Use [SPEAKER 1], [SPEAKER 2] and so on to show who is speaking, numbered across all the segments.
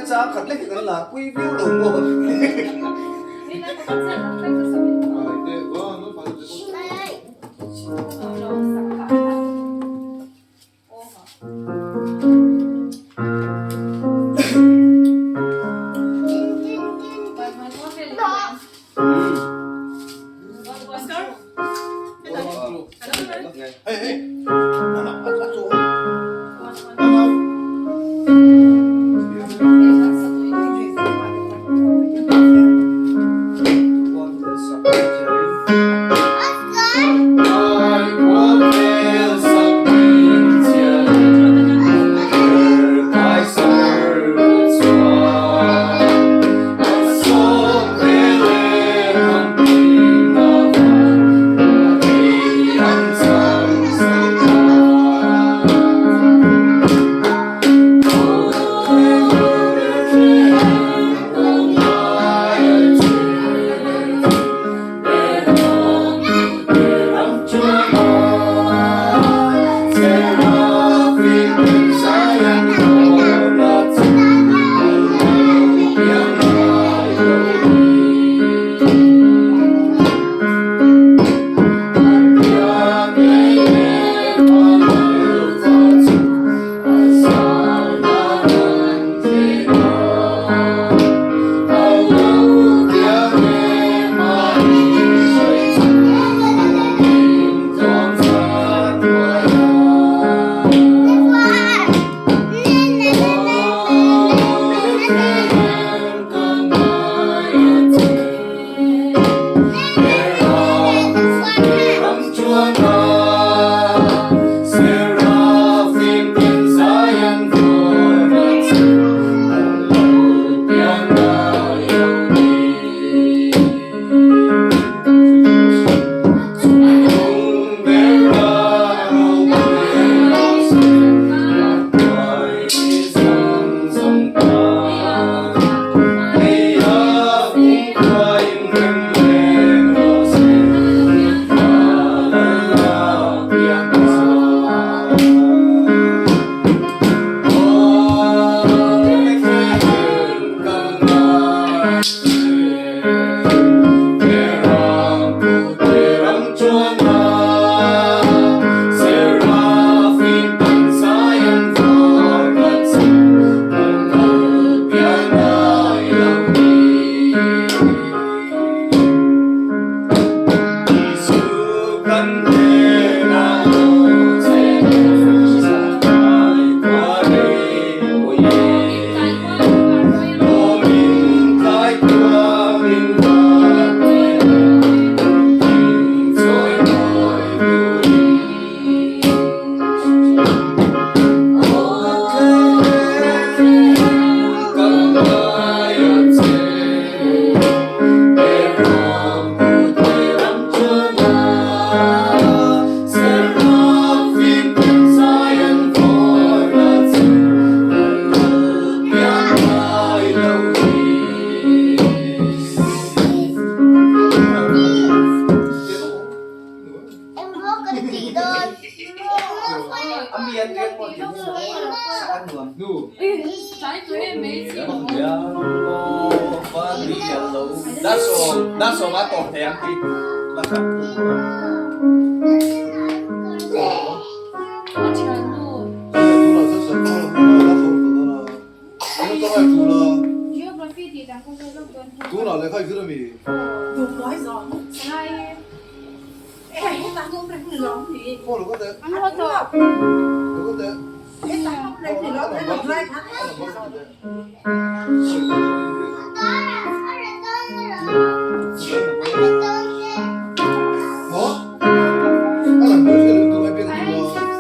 [SPEAKER 1] Cha khát lấy cái là quy biểu đồng ngô. That's all I thought, Tanky. Tú nào lại khai cái gì?
[SPEAKER 2] Đúng nói rõ. Sai. Em không tặng không đánh thì rõ thì.
[SPEAKER 1] Cô được có thế.
[SPEAKER 2] Anh có thôi.
[SPEAKER 1] Được có thế.
[SPEAKER 2] Em tặng không đánh thì rõ thế là sai hả?
[SPEAKER 1] Ủa? Anh làm cái gì tụi em biết gì đâu.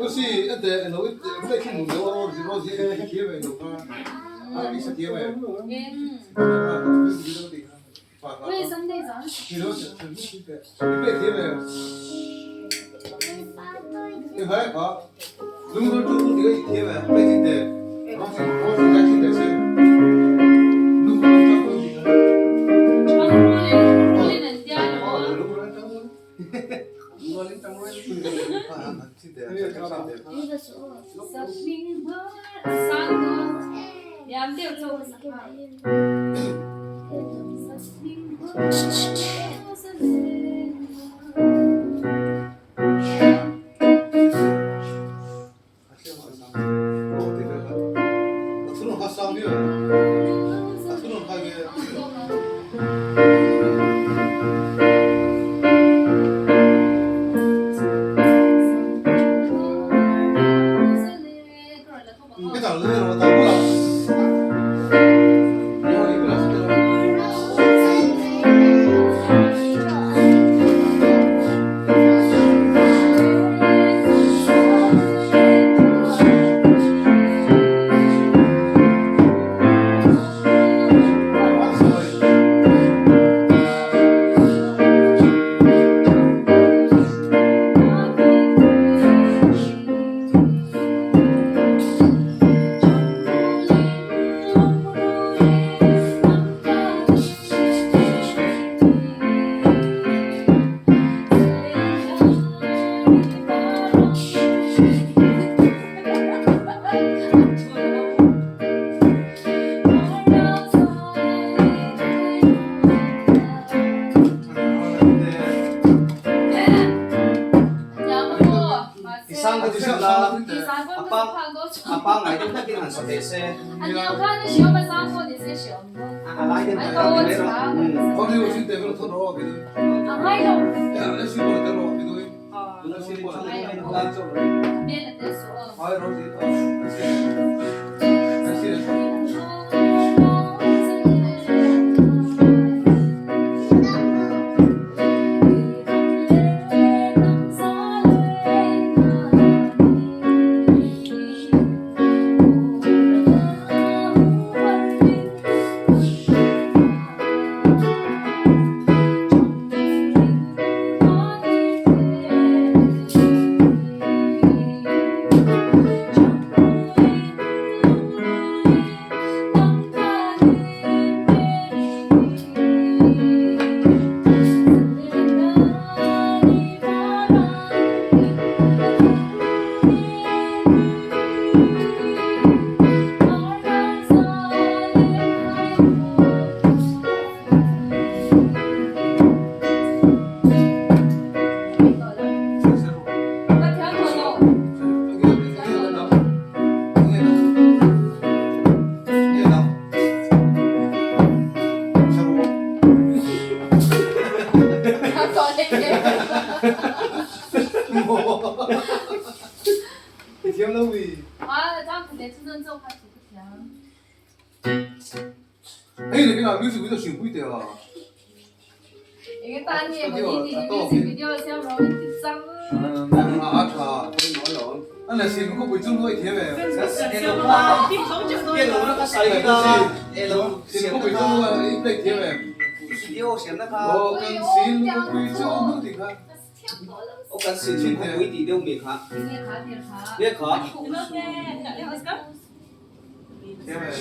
[SPEAKER 1] Sì, noi che non devo oggi che chiede no. Ah, mi sa chiede.
[SPEAKER 2] 为什么那张？
[SPEAKER 1] 你说是你别贴呗。你快快，如果中午这个一贴呗，别进的，我是该进的是。如果中午这个，
[SPEAKER 2] 我能点了。
[SPEAKER 1] 如果中午，我领中午啊，进的，进的。
[SPEAKER 2] 生命和三个，两点钟上班。
[SPEAKER 3] 아빠 ngày chúng ta tiến hành sắp xếp.
[SPEAKER 2] anh nhau khác nó sửa mà sao cô thì sẽ sửa
[SPEAKER 3] Lại thêm
[SPEAKER 2] anh
[SPEAKER 3] một
[SPEAKER 2] cô
[SPEAKER 3] cái
[SPEAKER 2] sửa
[SPEAKER 1] 어디 오실 때 그럼 더 넣어 그래.
[SPEAKER 2] à hay đâu
[SPEAKER 1] 야, 내 친구한테 더 넣어 그래.
[SPEAKER 3] nó xin một
[SPEAKER 2] hay
[SPEAKER 3] cái
[SPEAKER 2] đâu
[SPEAKER 3] làm cho
[SPEAKER 2] biết là để sửa
[SPEAKER 1] 아, 다시.甜了喂。
[SPEAKER 2] 啊，这样肯定真正做开始不甜。
[SPEAKER 1] 哎，你那music video 上几条啊？
[SPEAKER 2] 이게 딴이 뭐니 뮤직비디오 xem rồi thích răng
[SPEAKER 1] 아차. anh là xin có buổi chung thôi thế về.
[SPEAKER 3] Cái lỗ nó có sợi đó.
[SPEAKER 1] Xin có buổi chung thôi ít đây thế về.
[SPEAKER 3] Video xem nó khá.
[SPEAKER 1] Cần xin có buổi chung thì khác.
[SPEAKER 3] Cần xin có buổi thì đâu miệng hả? Biết khó.
[SPEAKER 1] Thế về.